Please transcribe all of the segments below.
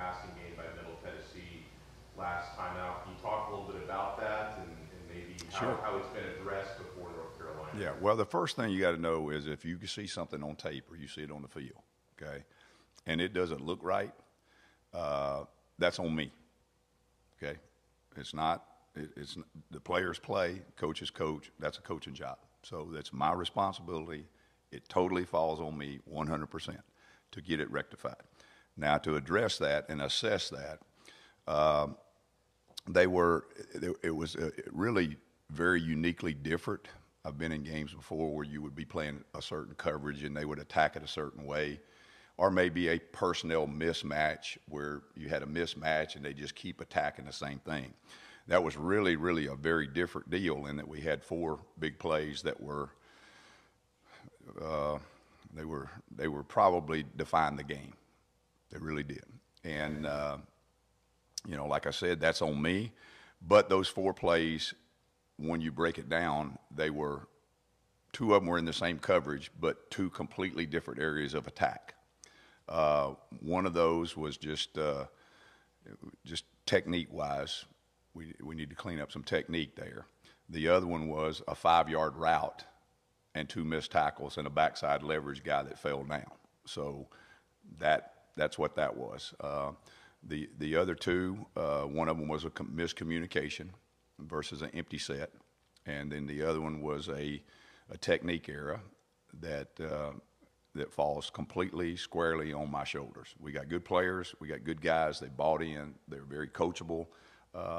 passing game by Middle Tennessee last time out. Can you talk a little bit about that and maybe Sure. how it's been addressed before North Carolina? Yeah, well, the first thing you got to know is if you see something on tape or you see it on the field, okay, and it doesn't look right, that's on me, okay? It's not. It's the players play, coaches coach. That's a coaching job, so that's my responsibility. It totally falls on me 100% to get it rectified. Now, to address that and assess that, it was really very uniquely different. I've been in games before where you would be playing a certain coverage and they would attack it a certain way, or maybe a personnel mismatch where you had a mismatch and they just keep attacking the same thing. That was really, really a very different deal in that we had 4 big plays that were they were probably defined the game. They really did. And like I said, that's on me. But those 4 plays, when you break it down, 2 of them were in the same coverage, but 2 completely different areas of attack. One of those was just technique-wise. We need to clean up some technique there. The other one was a 5-yard route and 2 missed tackles and a backside leverage guy that fell down. So that's what that was. The other 2, one of them was a miscommunication versus an empty set, and then the other one was a technique error that falls completely squarely on my shoulders. We got good players, we got good guys. They bought in. They're very coachable.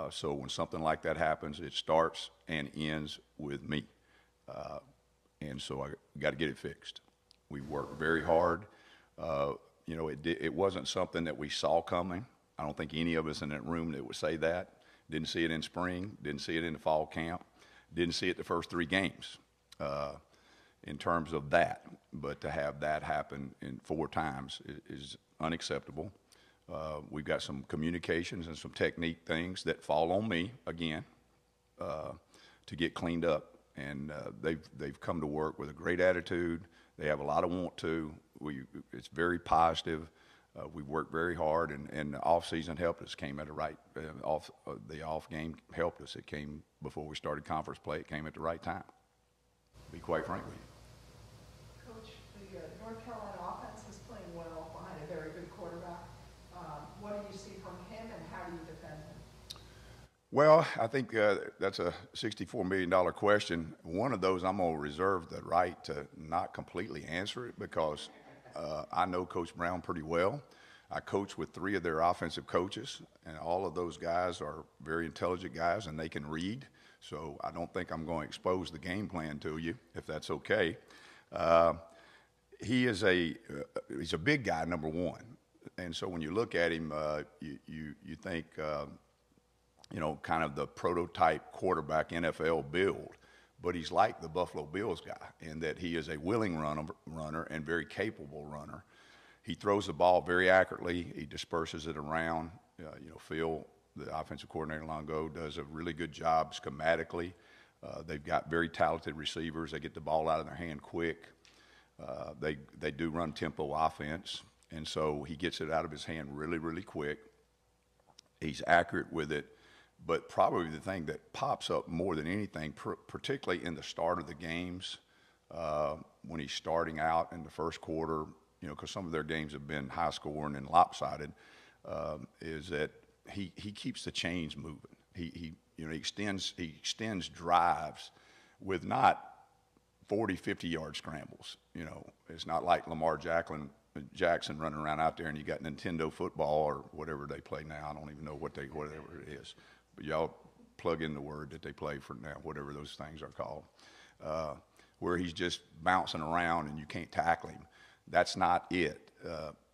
So when something like that happens, it starts and ends with me. And so I got to get it fixed. We worked very hard. It wasn't something that we saw coming. I don't think any of us in that room that would say that. Didn't see it in spring, didn't see it in the fall camp, didn't see it the first 3 games in terms of that. But to have that happen in 4 times is unacceptable. We've got some communications and some technique things that fall on me again to get cleaned up. And they've come to work with a great attitude. They have a lot of want to. It's very positive. We worked very hard, and the off season helped us. Came at the right the off game helped us. It came before we started conference play. It came at the right time. To be quite frank with you. Coach, the North Carolina offense is playing well behind a very good quarterback. What do you see from him, and how do you defend him? Well, I think that's a $64 million question. One of those I'm going to reserve the right to not completely answer it because I know Coach Brown pretty well. I coach with 3 of their offensive coaches, and all of those guys are very intelligent guys, and they can read. So I don't think I'm going to expose the game plan to you, if that's okay. He's a big guy, number one. And so when you look at him, you think, kind of the prototype quarterback NFL build. But he's like the Buffalo Bills guy in that he is a willing runner and very capable runner. He throws the ball very accurately. He disperses it around. Phil, the offensive coordinator Longo, does a really good job schematically. They've got very talented receivers. They get the ball out of their hand quick. They do run tempo offense, and so he gets it out of his hand really, really quick. He's accurate with it. But probably the thing that pops up more than anything, particularly in the start of the games, when he's starting out in the first quarter, because some of their games have been high scoring and lopsided, is that he keeps the chains moving. He extends drives with not 40, 50-yard scrambles. It's not like Lamar Jackson running around out there and you got Nintendo football or whatever they play now. I don't even know whatever it is. But y'all plug in the word that they play for now, whatever those things are called, where he's just bouncing around and you can't tackle him. That's not it.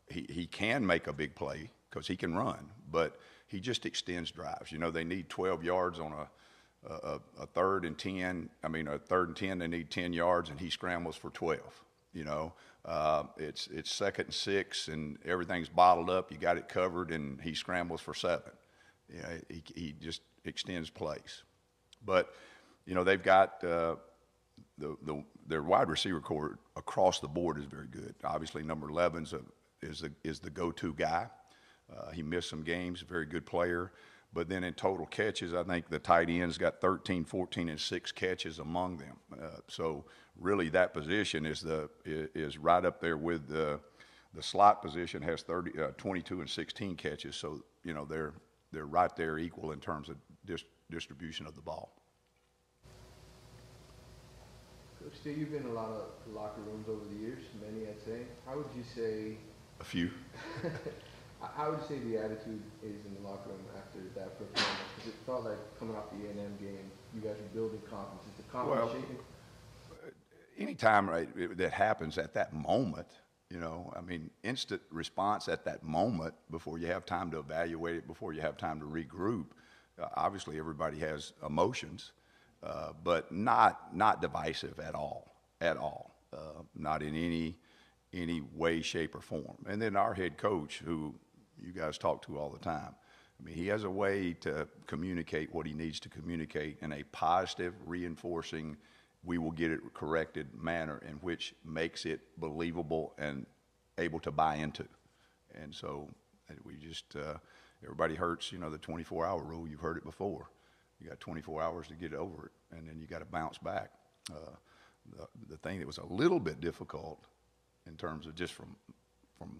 He can make a big play because he can run, but he just extends drives. They need 12 yards on a 3rd and 10. A 3rd and 10, they need 10 yards, and he scrambles for 12. It's 2nd and 6, and everything's bottled up. You got it covered, and he scrambles for 7. He just extends plays. But, they've got their wide receiver core across the board is very good. Obviously, number 11 is the go-to guy. He missed some games, very good player. But then in total catches, I think the tight ends got 13, 14, and 6 catches among them. So really that position is right up there with the slot position has 22 and 16 catches. So, you know, they're right there equal in terms of distribution of the ball. Coach Steele, you've been in a lot of locker rooms over the years, many I'd say. How would you say A few. how would you say the attitude is in the locker room after that performance? Because it felt like coming off the A&M game, you guys were building confidence. Is the confidence shaking? Anytime that happens at that moment, you know, I mean, instant response at that moment before you have time to evaluate it, before you have time to regroup. Obviously, everybody has emotions, but not divisive at all, not in any way, shape, or form. And then our head coach, who you guys talk to all the time, I mean, he has a way to communicate what he needs to communicate in a positive, reinforcing, we will get it corrected manner in which makes it believable and able to buy into. And so we just, everybody hurts, you know, the 24-hour rule. You've heard it before. You got 24 hours to get over it, and then you got to bounce back. The thing that was a little bit difficult in terms of just from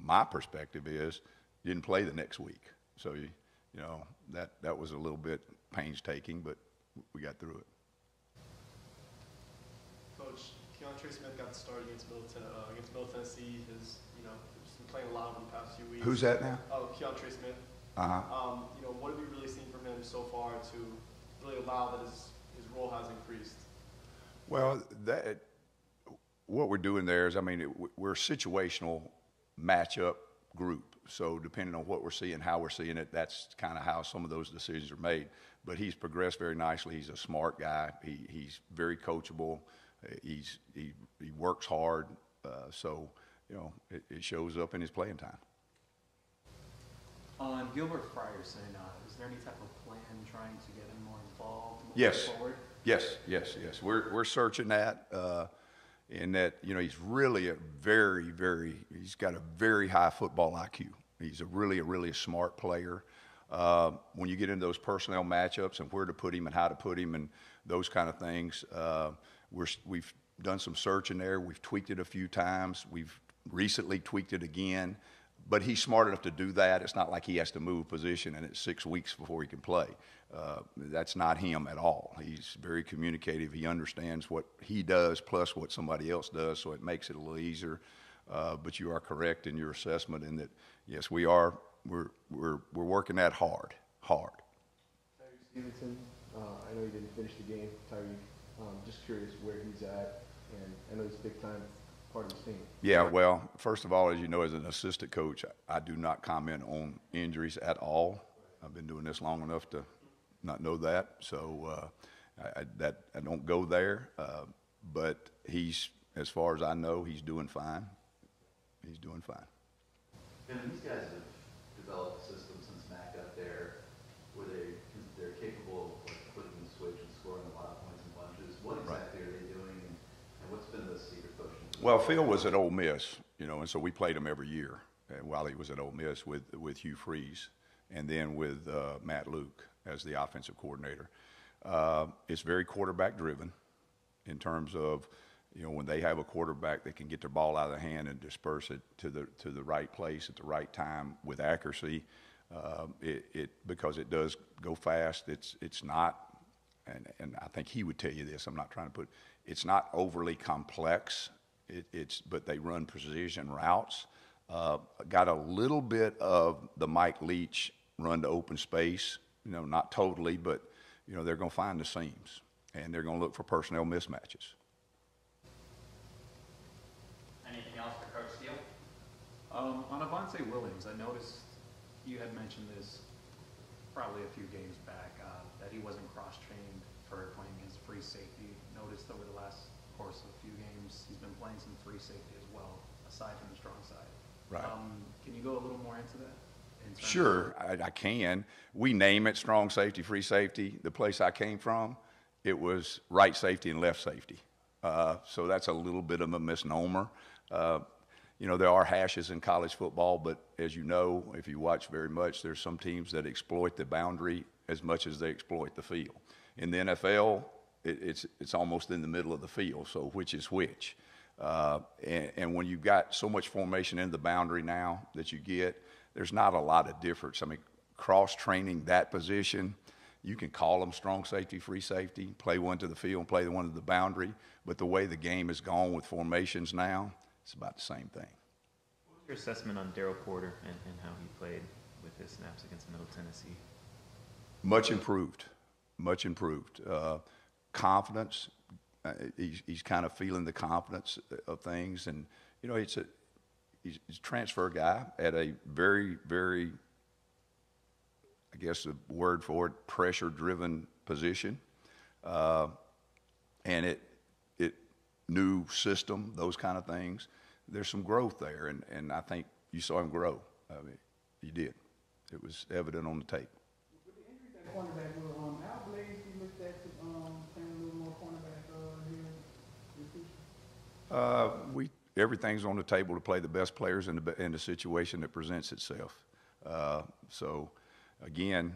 my perspective is you didn't play the next week. So, you know, that was a little bit painstaking, but we got through it. Coach, Keontre Smith got the start against Middle Tennessee. He's been playing a lot over the past few weeks. Who's that now? Oh, Keontre Smith. Uh-huh. What have you really seen from him so far to really allow that his role has increased? Well, what we're doing there is, I mean, we're a situational matchup group. So depending on what we're seeing, how we're seeing it, that's kind of how some of those decisions are made. But he's progressed very nicely. He's a smart guy. He's very coachable. He works hard. So, you know, it shows up in his playing time. On Gilbert Frierson, is there any type of plan trying to get him more involved Yes. forward? Yes. We're searching that. In that, you know, he's really he's got a very high football IQ. He's a really smart player. When you get into those personnel matchups and where to put him and how to put him and those kind of things, we've done some searching there. We've tweaked it a few times. We've recently tweaked it again. But he's smart enough to do that. It's not like he has to move position and it's 6 weeks before he can play. That's not him at all. He's very communicative. He understands what he does plus what somebody else does, so it makes it a little easier. But you are correct in your assessment in that, yes, we are. We're working that hard. Tyreek Stevenson, I know you didn't finish the game, Tyreek. Just curious where he's at, and I know he's a big time part of his team. Yeah, well, first of all, as you know, as an assistant coach, I do not comment on injuries at all. I've been doing this long enough to not know that, so I don't go there. But he's, as far as I know, he's doing fine. He's doing fine. And these guys have developed a system since Mac got there where they're capable of like flipping the switch and scoring a lot of points in bunches. What exactly are they doing, and what's been the secret potion? Well, Phil was at Ole Miss, you know, and so we played him every year while he was at Ole Miss with Hugh Freeze and then with Matt Luke as the offensive coordinator. It's very quarterback driven in terms of, you know, when they have a quarterback that can get their ball out of the hand and disperse it to the right place at the right time with accuracy. Because it does go fast. It's not, and I think he would tell you this. I'm not trying to put. It's not overly complex. But they run precision routes. Got a little bit of the Mike Leach run to open space. You know, not totally, but you know they're going to find the seams and they're going to look for personnel mismatches. Anything else for Coach Steele? On Avante Williams, I noticed you had mentioned this probably a few games back, that he wasn't cross-trained for playing as free safety. Noticed over the last course of a few games, he's been playing some free safety as well, aside from the strong side. Right. Can you go a little more into that? Sure, I can. We name it strong safety, free safety. The place I came from, it was right safety and left safety. So that's a little bit of a misnomer. you know, there are hashes in college football, but as you know, if you watch very much, there's some teams that exploit the boundary as much as they exploit the field. In the NFL, it's almost in the middle of the field, so which is which? And when you've got so much formation in the boundary now that you get, there's not a lot of difference. I mean, cross-training that position, you can call them strong safety, free safety, play one to the field and play the one to the boundary, but the way the game has gone with formations now, it's about the same thing. What was your assessment on Darryl Porter and how he played with his snaps against Middle Tennessee? Much improved, much improved. Confidence, he's kind of feeling the confidence of things, and you know, he's a transfer guy at a very, very, I guess the word for it, pressure-driven position, and it new system, those kind of things. There's some growth there, and I think you saw him grow. I mean, he did. It was evident on the tape. With the injuries at cornerback, will Al Blaze be looked at to playing a little more cornerback here in the future? Everything's on the table to play the best players in the situation that presents itself. So, again,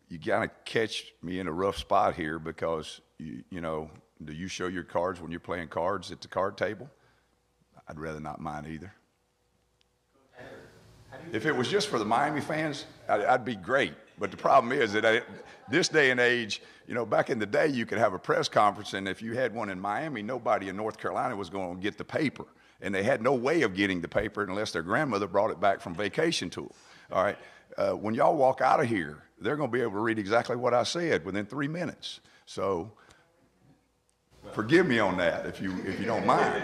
you gotta catch me in a rough spot here because you know, do you show your cards when you're playing cards at the card table? I'd rather not mine either. If it was just for the Miami fans, I'd be great. But the problem is that this day and age, you know, back in the day, you could have a press conference, and if you had one in Miami, nobody in North Carolina was going to get the paper. And they had no way of getting the paper unless their grandmother brought it back from vacation to them. All right? When y'all walk out of here, they're going to be able to read exactly what I said within 3 minutes. So forgive me on that if you don't mind.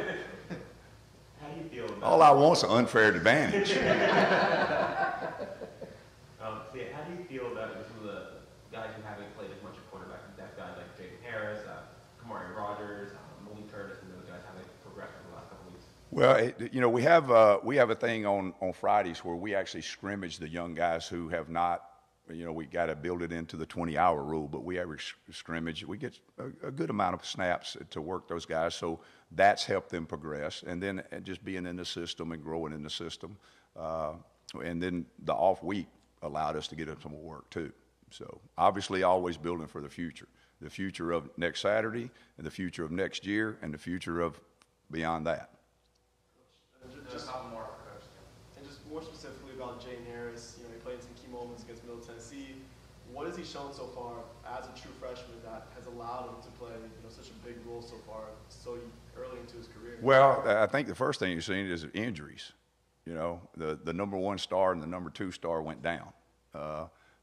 How do you feel about All I want is an unfair advantage. how do you feel about some of the guys who haven't played as much at quarterback? That guys like Jaden Harris, Kamari Rogers, Malik Curtis, and those guys haven't progressed in the last couple weeks? Well, you know, we have a thing on Fridays where we actually scrimmage the young guys who have not. You know, we got to build it into the 20-hour rule, but we have a scrimmage. We get a good amount of snaps to work those guys, so that's helped them progress. And then just being in the system and growing in the system. And then the off week allowed us to get them some more work too. So obviously always building for the future of next Saturday and the future of next year and the future of beyond that. Just more for Coach. And just more specifically about Jaden Harris, you know, he played in some key moments against Middle Tennessee. What has he shown so far as a true freshman that has allowed him to play, you know, such a big role so far, so early into his career? Well, I think the first thing you've seen is injuries. You know, the number 1 star and the number 2 star went down,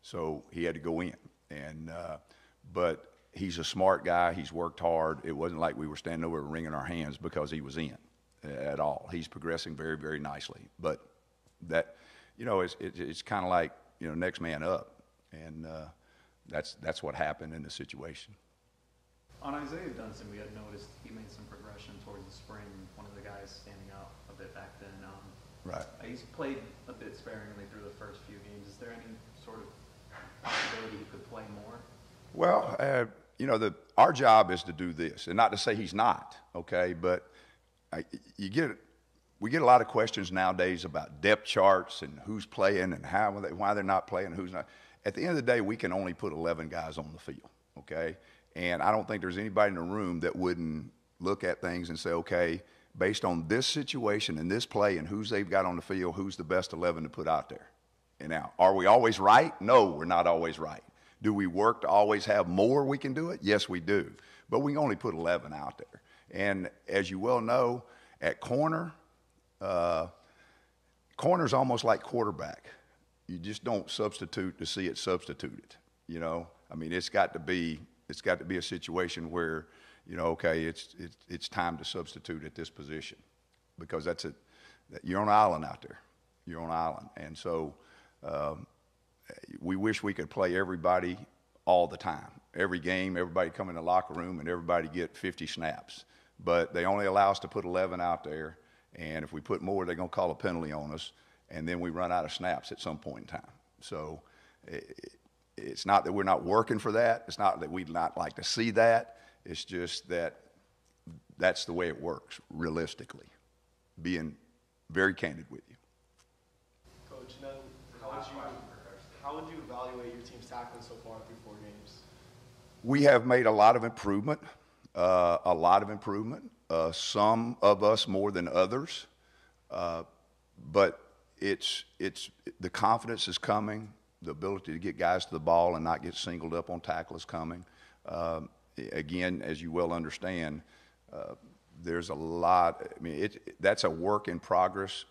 so he had to go in. And but he's a smart guy. He's worked hard. It wasn't like we were standing over wringing our hands because he was in at all. He's progressing very, very nicely. But that, you know, it's kind of like, you know, next man up, and that's what happened in the situation. On Isaiah Dunson, we had noticed he made some progression towards the spring. One of the guys standing out a bit back then. Right. He's played a bit sparingly through the first few games. Is there any sort of possibility he could play more? Well, you know, our job is to do this, and not to say he's not, okay, but we get a lot of questions nowadays about depth charts and who's playing and why they're not playing and who's not. At the end of the day, we can only put 11 guys on the field, okay? And I don't think there's anybody in the room that wouldn't look at things and say, okay, based on this situation and this play and who's they've got on the field, who's the best 11 to put out there? And now, are we always right? No, we're not always right. Do we work to always have more we can do it? Yes, we do. But we can only put 11 out there. And as you well know, at corner's almost like quarterback. You just don't substitute to see it substituted. You know, I mean, it's got to be a situation where, you know, okay, it's time to substitute at this position, because you're on an island out there. You're on an island, and so we wish we could play everybody all the time. Every game, everybody come in the locker room and everybody get 50 snaps. But they only allow us to put 11 out there, and if we put more, they're going to call a penalty on us, and then we run out of snaps at some point in time. So it's not that we're not working for that. It's not that we'd not like to see that. It's just that that's the way it works, realistically. being very candid with you. Coach, and then how would you evaluate your team's tackling so far through 4 games? We have made a lot of improvement, some of us more than others, but it's the confidence is coming, the ability to get guys to the ball and not get singled up on tackle is coming. Again, as you well understand, there's a lot. I mean, that's a work in progress.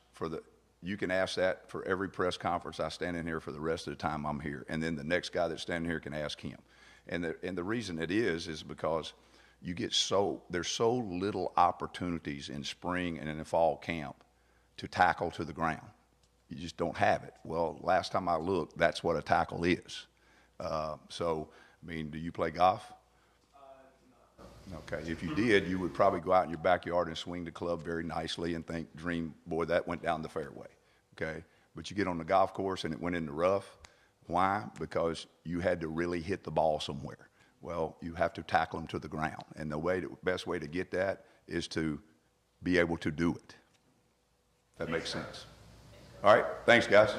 You can ask that for every press conference I stand in here for the rest of the time I'm here, and then the next guy that's standing here can ask him. And the reason it is because there's so little opportunities in spring and in the fall camp to tackle to the ground. You just don't have it. Well, last time I looked, that's what a tackle is. So, I mean, do you play golf? No. Okay, if you did, you would probably go out in your backyard and swing the club very nicely and dream, boy, that went down the fairway. Okay, but you get on the golf course and it went in the rough. Why? Because you had to really hit the ball somewhere. Well, you have to tackle them to the ground, and the best way to get that is to be able to do it. That makes sense. All right, thanks, guys.